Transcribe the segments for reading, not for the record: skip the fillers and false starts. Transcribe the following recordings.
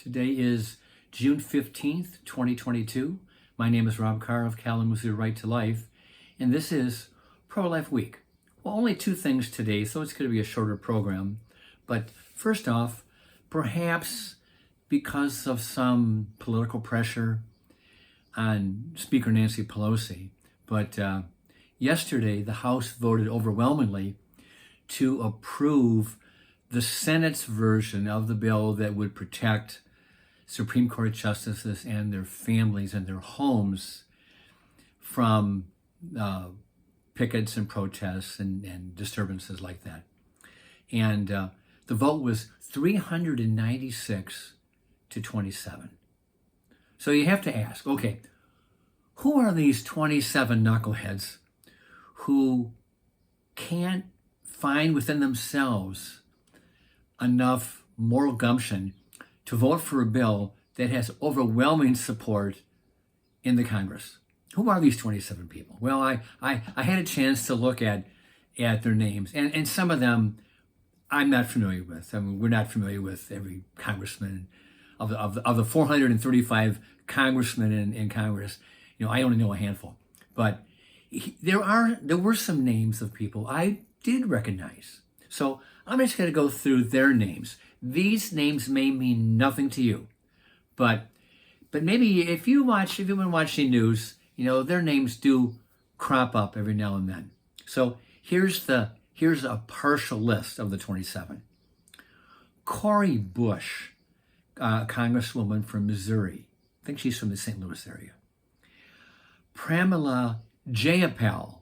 Today is June 15th, 2022. My name is Rob Carr of Kalamazoo Right to Life, and this is Pro-Life Week. Well, only two things today, so it's going to be a shorter program. But first off, perhaps because of some political pressure on Speaker Nancy Pelosi, but yesterday the House voted overwhelmingly to approve the Senate's version of the bill that would protect Supreme Court justices and their families and their homes from pickets and protests and disturbances like that. And the vote was 396 to 27. So you have to ask, okay, who are these 27 knuckleheads who can't find within themselves enough moral gumption to vote for a bill that has overwhelming support in the Congress? Who are these 27 people? Well, I had a chance to look at their names, and some of them I'm not familiar with. I mean, we're not familiar with every congressman of the 435 congressmen in Congress. You know, I only know a handful, but there were some names of people I did recognize. So I'm just going to go through their names. These names may mean nothing to you, but maybe if you've been watching news, you know, their names do crop up every now and then. So here's a partial list of the 27. Cori Bush, Congresswoman from Missouri. I think she's from the St. Louis area. Pramila Jayapal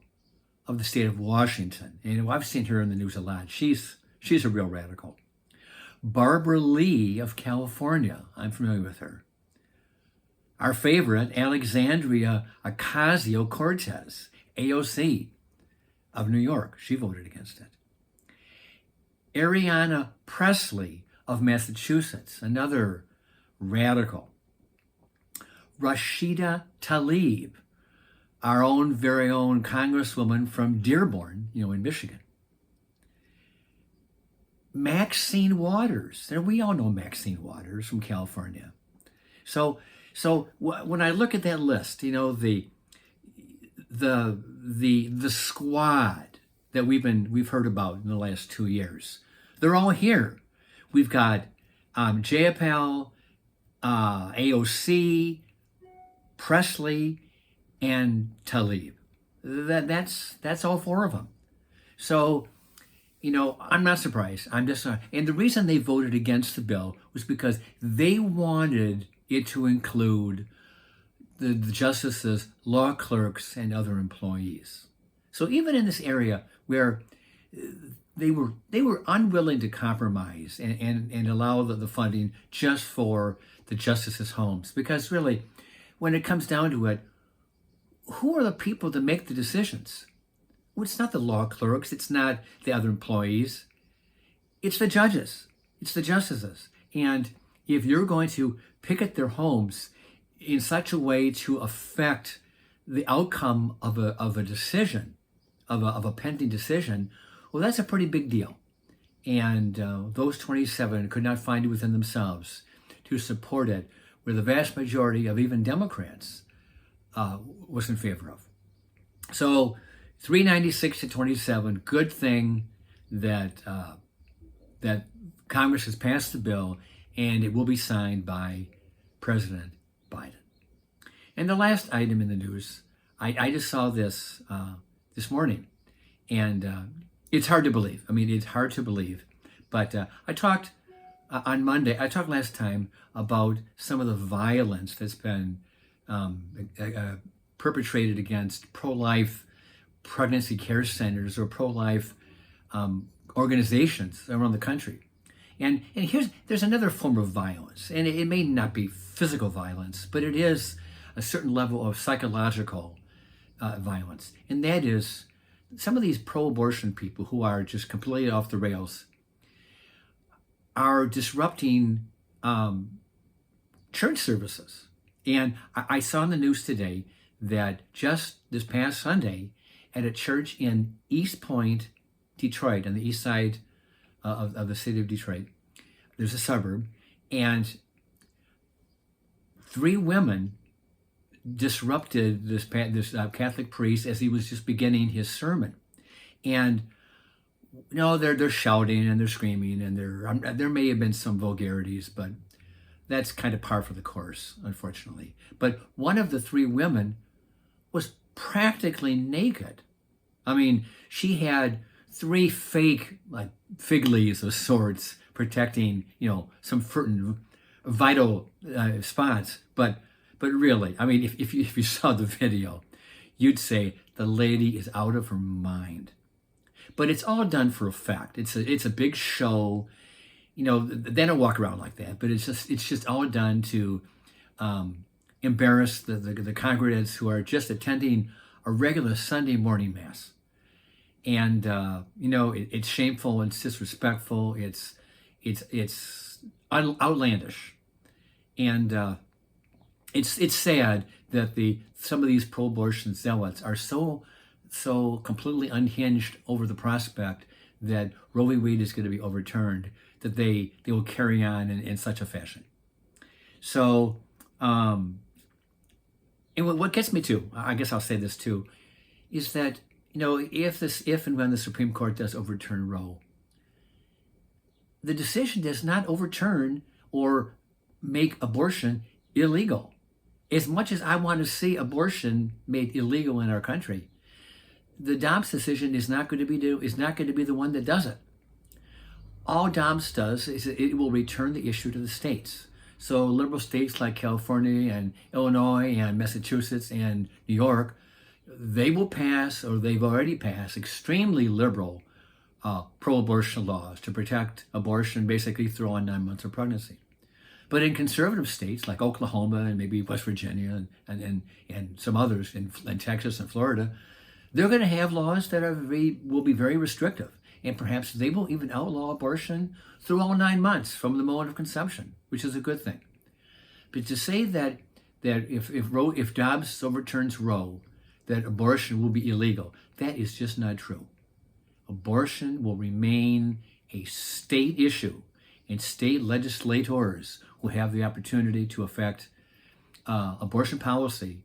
of the state of Washington. And I've seen her in the news a lot. She's a real radical. Barbara Lee of California. I'm familiar with her. Our favorite, Alexandria Ocasio-Cortez, AOC of New York. She voted against it. Ariana Presley of Massachusetts, another radical. Rashida Tlaib, our own very own congresswoman from Dearborn, in Michigan. Maxine Waters, and we all know Maxine Waters from California. So when I look at that list, the squad that we've heard about in the last 2 years, they're all here. We've got Jayapal, AOC, Presley, and Tlaib. That's all four of them. So, I'm not surprised. I'm just not. And the reason they voted against the bill was because they wanted it to include the justices, law clerks, and other employees. So even in this area where they were unwilling to compromise and allow the funding just for the justices' homes, because really, when it comes down to it, who are the people to make the decisions? Well, it's not the law clerks. It's not the other employees. It's the judges. It's the justices. And if you're going to picket their homes in such a way to affect the outcome of a decision, of a pending decision, well, that's a pretty big deal. And those 27 could not find it within themselves to support it, where the vast majority of even Democrats was in favor of. So 396 to 27, good thing that Congress has passed the bill, and it will be signed by President Biden. And the last item in the news, I just saw this morning, and it's hard to believe. I mean, it's hard to believe. But I talked on Monday, I talked last time about some of the violence that's been perpetrated against pro-life pregnancy care centers or pro-life organizations around the country. And there's another form of violence, and it may not be physical violence, but it is a certain level of psychological violence. And that is some of these pro-abortion people who are just completely off the rails are disrupting church services. And I saw in the news today that just this past Sunday at a church in East Point, Detroit, on the east side of the city of Detroit, there's a suburb, and three women disrupted this Catholic priest as he was just beginning his sermon, and they're shouting and they're screaming and there may have been some vulgarities, but that's kind of par for the course, unfortunately. But one of the three women was practically naked. I mean, she had three fake like fig leaves of sorts protecting, some certain vital spots. But really, I mean, if you saw the video, you'd say the lady is out of her mind. But it's all done for effect. It's a big show. They don't walk around like that. But it's just all done to embarrass the congregants who are just attending a regular Sunday morning mass. And it's shameful. It's disrespectful. It's outlandish. And it's sad that some of these pro-abortion zealots are so completely unhinged over the prospect that Roe v. Wade is going to be overturned that they will carry on in such a fashion. So, and what gets me too, I guess I'll say this too, is that if and when the Supreme Court does overturn Roe, the decision does not overturn or make abortion illegal. As much as I want to see abortion made illegal in our country, the Dems decision is not going to be the one that does it. All Dems does is it will return the issue to the states. So liberal states like California and Illinois and Massachusetts and New York, they will pass, or they've already passed, extremely liberal pro-abortion laws to protect abortion basically through on 9 months of pregnancy. But in conservative states like Oklahoma and maybe West Virginia and some others in Texas and Florida, they're going to have laws that will be very restrictive. And perhaps they will even outlaw abortion through all 9 months from the moment of conception, which is a good thing. But to say that if Dobbs overturns Roe, that abortion will be illegal, that is just not true. Abortion will remain a state issue, and state legislators will have the opportunity to affect abortion policy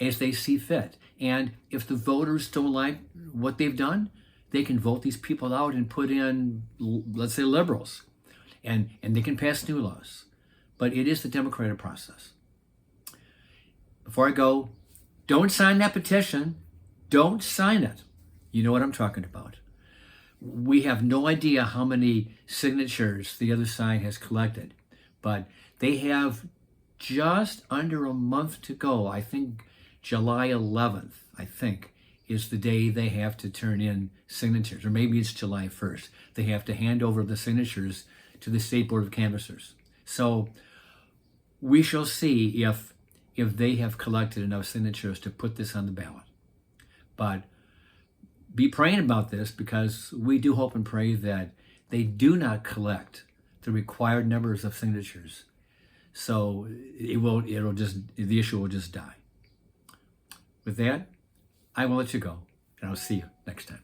as they see fit. And if the voters don't like what they've done, they can vote these people out and put in, let's say, liberals, and they can pass new laws. But it is the democratic process. Before I go, don't sign that petition. Don't sign it. You know what I'm talking about. We have no idea how many signatures the other side has collected, but they have just under a month to go. I think July 11th, is the day they have to turn in signatures, or maybe it's July 1st. They have to hand over the signatures to the State Board of Canvassers. So we shall see if they have collected enough signatures to put this on the ballot. But be praying about this, because we do hope and pray that they do not collect the required numbers of signatures. So the issue will just die. With that, I will let you go, and I'll see you next time.